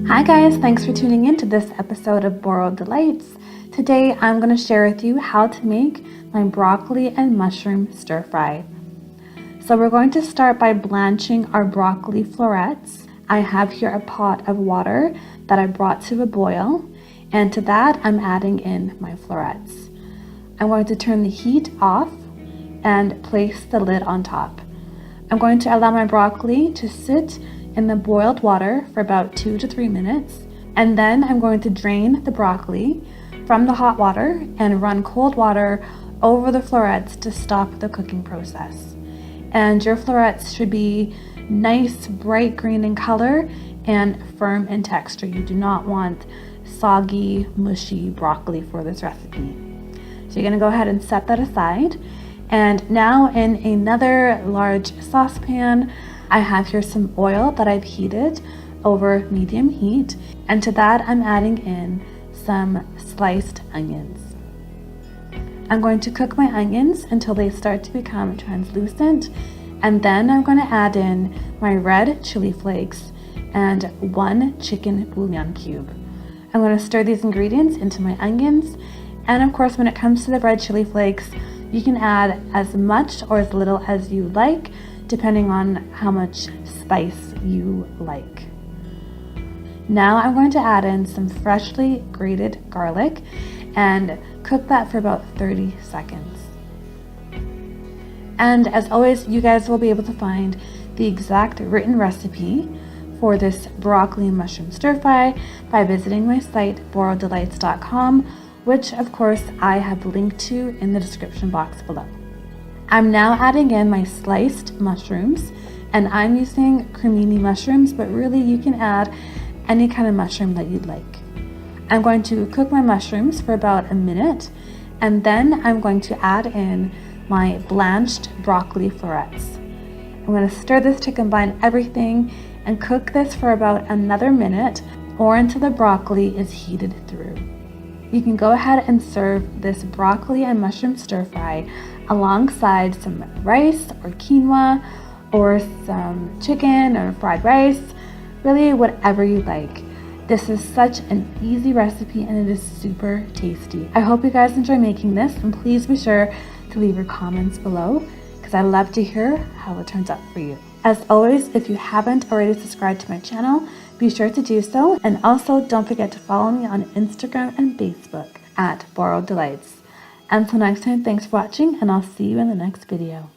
Hi guys, thanks for tuning in to this episode of Borrowed Delights. Today I'm going to share with you how to make my broccoli and mushroom stir fry. So we're going to start by blanching our broccoli florets. I have here a pot of water that I brought to a boil, and to that I'm adding in my florets. I'm going to turn the heat off and place the lid on top. I'm going to allow my broccoli to sit in the boiled water for about 2 to 3 minutes, and then I'm going to drain the broccoli from the hot water and run cold water over the florets to stop the cooking process. And your florets should be nice bright green in color and firm in texture. You do not want soggy, mushy broccoli for this recipe. So you're going to go ahead and set that aside. And now in another large saucepan, I have here some oil that I've heated over medium heat, and to that I'm adding in some sliced onions. I'm going to cook my onions until they start to become translucent, and then I'm going to add in my red chili flakes and 1 chicken bouillon cube. I'm going to stir these ingredients into my onions, and of course when it comes to the red chili flakes, you can add as much or as little as you like, depending on how much spice you like. Now I'm going to add in some freshly grated garlic and cook that for about 30 seconds. And as always, you guys will be able to find the exact written recipe for this broccoli and mushroom stir fry by visiting my site borroweddelights.com, which of course I have linked to in the description box below. I'm now adding in my sliced mushrooms, and I'm using cremini mushrooms, but really you can add any kind of mushroom that you'd like. I'm going to cook my mushrooms for about a minute, and then I'm going to add in my blanched broccoli florets. I'm going to stir this to combine everything and cook this for about another minute or until the broccoli is heated through. You can go ahead and serve this broccoli and mushroom stir fry alongside some rice or quinoa or some chicken or fried rice, really whatever you like. This is such an easy recipe and it is super tasty. I hope you guys enjoy making this, and please be sure to leave your comments below because I love to hear how it turns out for you. As always, if you haven't already subscribed to my channel, be sure to do so, and also don't forget to follow me on Instagram and Facebook at Borrowed Delights. Until next time, thanks for watching, and I'll see you in the next video.